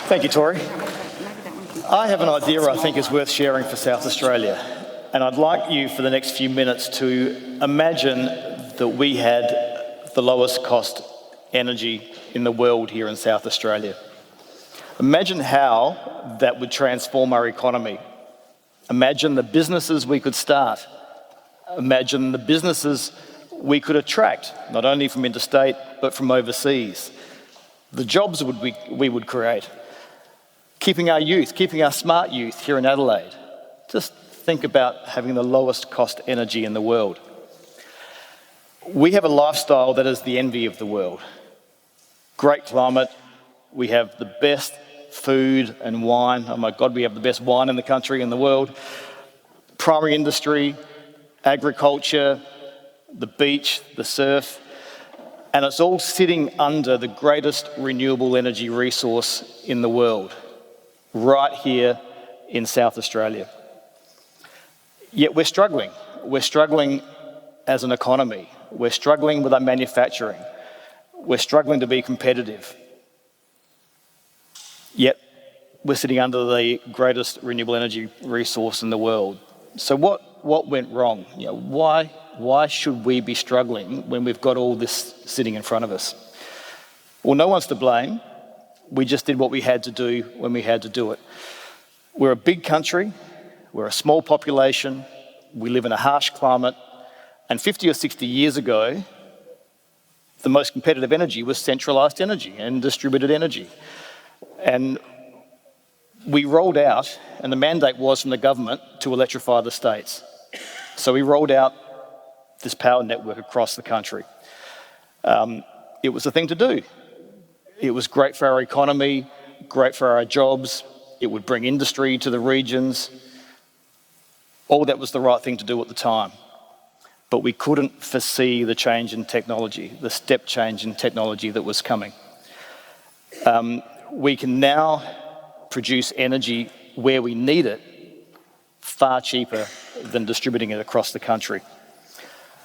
Thank you, Tori. I have an idea I think is worth sharing for South Australia, and I'd like you for the next few minutes to imagine that we had the lowest cost energy in the world here in South Australia. Imagine how that would transform our economy. Imagine the businesses we could start. Imagine the businesses we could attract, not only from interstate, but from overseas. The jobs we would create. Keeping our smart youth here in Adelaide. Just think about having the lowest cost energy in the world. We have a lifestyle that is the envy of the world. Great climate, we have the best food and wine. Oh my God, we have the best wine in the country, in the world. Primary industry, agriculture, the beach, the surf, and it's all sitting under the greatest renewable energy resource in the world, right here in South Australia. Yet we're struggling. We're struggling as an economy. We're struggling with our manufacturing. We're struggling to be competitive. Yet we're sitting under the greatest renewable energy resource in the world. So what went wrong? Why should we be struggling when we've got all this sitting in front of us? Well, no one's to blame. We just did what we had to do when we had to do it. We're a big country, we're a small population, we live in a harsh climate, and 50 or 60 years ago, the most competitive energy was centralised energy and distributed energy. And we rolled out, and the mandate was from the government to electrify the states. So we rolled out this power network across the country. It was the thing to do. It was great for our economy, great for our jobs. It would bring industry to the regions. All that was the right thing to do at the time. But we couldn't foresee the change in technology, the step change in technology that was coming. We can now produce energy where we need it far cheaper than distributing it across the country.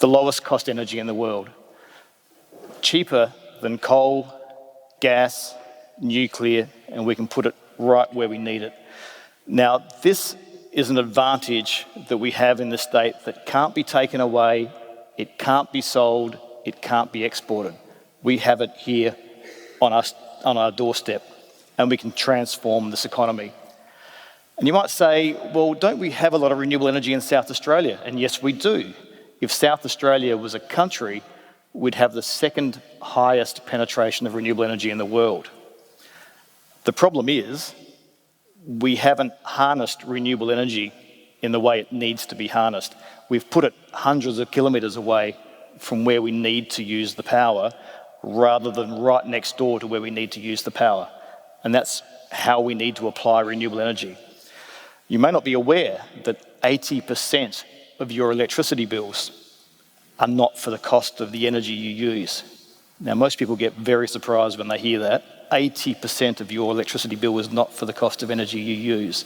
The lowest cost energy in the world. Cheaper than coal, gas, nuclear, and we can put it right where we need it. Now, this is an advantage that we have in the state that can't be taken away, it can't be sold, it can't be exported. We have it here on our doorstep, and we can transform this economy. And you might say, well, don't we have a lot of renewable energy in South Australia? And yes, we do. If South Australia was a country, we'd have the second highest penetration of renewable energy in the world. The problem is, we haven't harnessed renewable energy in the way it needs to be harnessed. We've put it hundreds of kilometres away from where we need to use the power, rather than right next door to where we need to use the power. And that's how we need to apply renewable energy. You may not be aware that 80% of your electricity bills are not for the cost of the energy you use. Now, most people get very surprised when they hear that. 80% of your electricity bill is not for the cost of energy you use.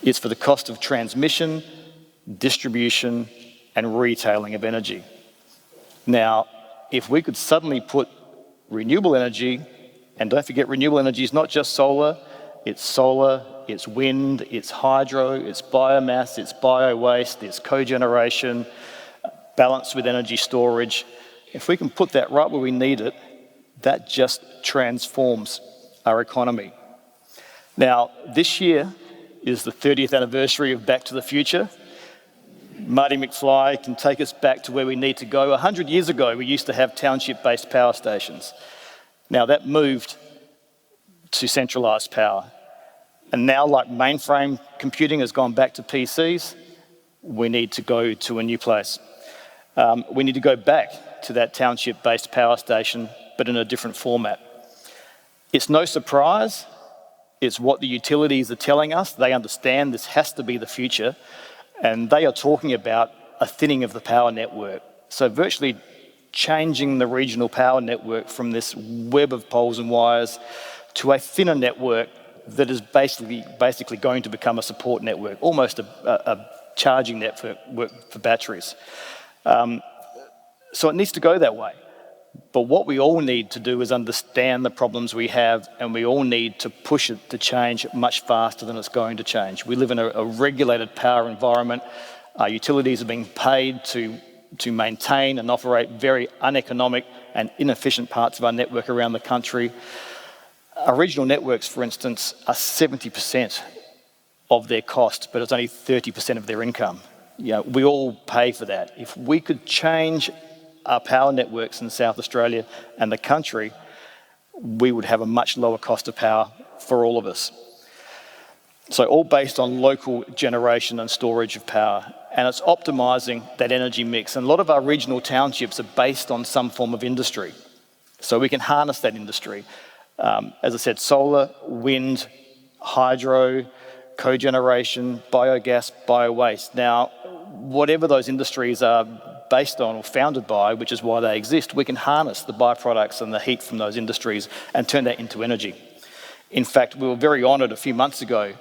It's for the cost of transmission, distribution, and retailing of energy. Now, if we could suddenly put renewable energy, and don't forget renewable energy is not just solar, it's wind, it's hydro, it's biomass, it's bio-waste, it's cogeneration, balanced with energy storage. If we can put that right where we need it, that just transforms our economy. Now, this year is the 30th anniversary of Back to the Future. Marty McFly can take us back to where we need to go. 100 years ago, we used to have township-based power stations. Now, that moved to centralised power. And now, like mainframe computing has gone back to PCs, we need to go to a new place. We need to go back to that township-based power station, but in a different format. It's no surprise, it's what the utilities are telling us. They understand this has to be the future, and they are talking about a thinning of the power network. So virtually changing the regional power network from this web of poles and wires to a thinner network that is basically going to become a support network, almost a charging network for batteries. So it needs to go that way. But what we all need to do is understand the problems we have, and we all need to push it to change much faster than it's going to change. We live in a regulated power environment. Our utilities are being paid to maintain and operate very uneconomic and inefficient parts of our network around the country. Our regional networks, for instance, are 70% of their cost, but it's only 30% of their income. We all pay for that. If we could change our power networks in South Australia and the country, we would have a much lower cost of power for all of us. So all based on local generation and storage of power. And it's optimising that energy mix. And a lot of our regional townships are based on some form of industry. So we can harness that industry. As I said, solar, wind, hydro, cogeneration, biogas, biowaste. Now, whatever those industries are based on or founded by, which is why they exist, we can harness the byproducts and the heat from those industries and turn that into energy. In fact, we were very honoured a few months ago.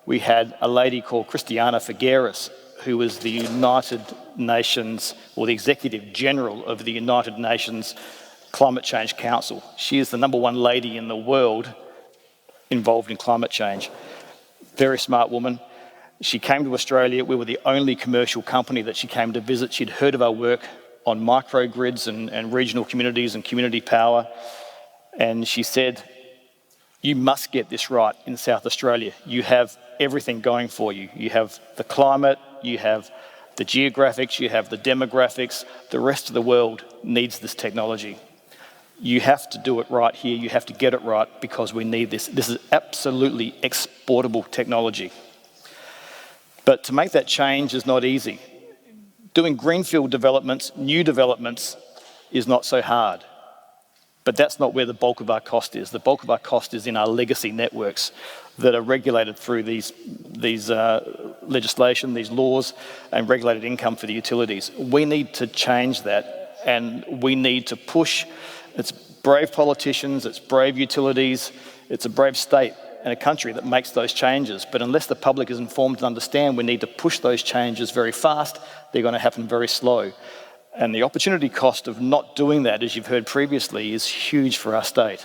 We had a lady called Christiana Figueres, who was the United Nations, or the Executive General of the United Nations Climate Change Council. She is the #1 lady in the world involved in climate change. Very smart woman. She came to Australia. We were the only commercial company that she came to visit. She'd heard of our work on microgrids and regional communities and community power. And she said, you must get this right in South Australia. You have everything going for you. You have the climate, you have the geographics, you have the demographics. The rest of the world needs this technology. You have to do it right here. You have to get it right because we need this. This is absolutely exportable technology. But to make that change is not easy. Doing greenfield developments, new developments, is not so hard. But that's not where the bulk of our cost is. The bulk of our cost is in our legacy networks that are regulated through these legislation, these laws, and regulated income for the utilities. We need to change that, and we need to push. It's brave politicians, it's brave utilities, it's a brave state and a country that makes those changes. But unless the public is informed and understand we need to push those changes very fast, they're going to happen very slow. And the opportunity cost of not doing that, as you've heard previously, is huge for our state.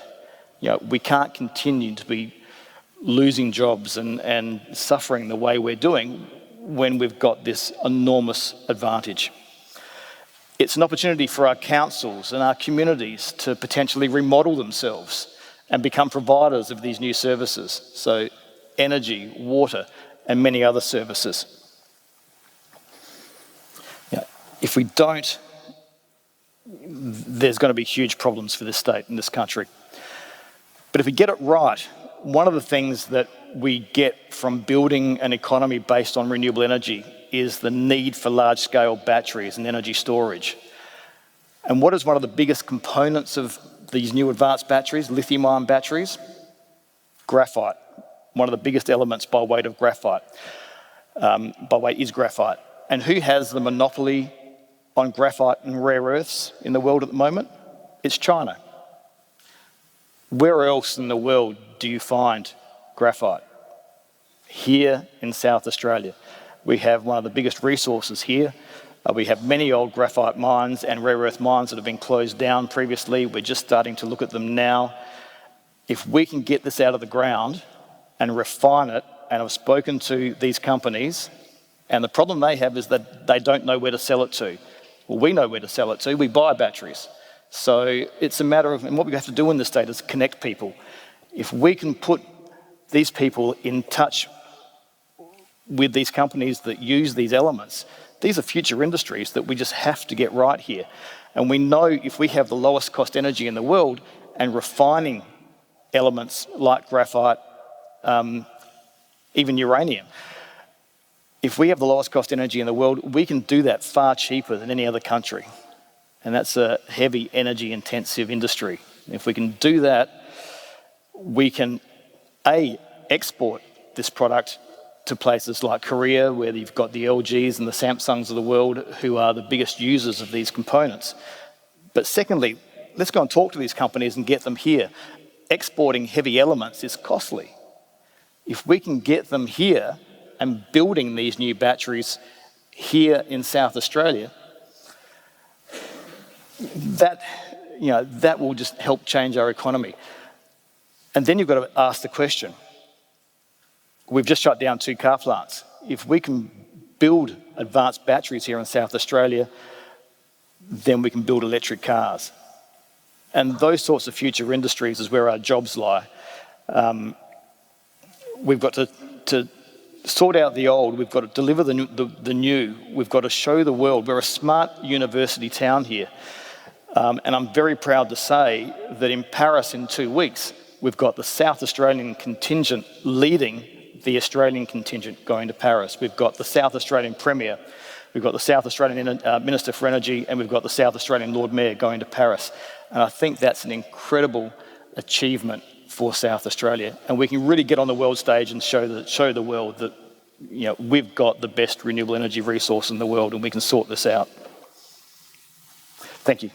We can't continue to be losing jobs and suffering the way we're doing when we've got this enormous advantage. It's an opportunity for our councils and our communities to potentially remodel themselves and become providers of these new services. So energy, water, and many other services. If we don't, there's going to be huge problems for this state and this country. But if we get it right, one of the things that we get from building an economy based on renewable energy is the need for large-scale batteries and energy storage. And what is one of the biggest components of these new advanced batteries, lithium-ion batteries? Graphite. One of the biggest elements by weight of graphite. Is graphite. And who has the monopoly on graphite and rare earths in the world at the moment? It's China. Where else in the world do you find graphite? Here in South Australia. We have one of the biggest resources here. We have many old graphite mines and rare earth mines that have been closed down previously. We're just starting to look at them now. If we can get this out of the ground and refine it, and I've spoken to these companies, and the problem they have is that they don't know where to sell it to. Well, we know where to sell it to. We buy batteries. So it's a matter of, and what we have to do in this state is connect people. If we can put these people in touch with these companies that use these elements, these are future industries that we just have to get right here. And we know if we have the lowest cost energy in the world and refining elements like graphite, even uranium, if we have the lowest cost energy in the world, we can do that far cheaper than any other country. And that's a heavy energy intensive industry. If we can do that, we can export this product to places like Korea, where you've got the LGs and the Samsungs of the world who are the biggest users of these components. But secondly, let's go and talk to these companies and get them here. Exporting heavy elements is costly. If we can get them here and building these new batteries here in South Australia, that that will just help change our economy. And then you've got to ask the question, we've just shut down 2 car plants. If we can build advanced batteries here in South Australia, then we can build electric cars. And those sorts of future industries is where our jobs lie. We've got to sort out the old, we've got to deliver the new, we've got to show the world. We're a smart university town here. And I'm very proud to say that in Paris in 2 weeks, we've got the South Australian contingent leading the Australian contingent going to Paris. We've got the South Australian Premier, we've got the South Australian Minister for Energy, and we've got the South Australian Lord Mayor going to Paris. And I think that's an incredible achievement for South Australia. And we can really get on the world stage and show the world that we've got the best renewable energy resource in the world and we can sort this out. Thank you.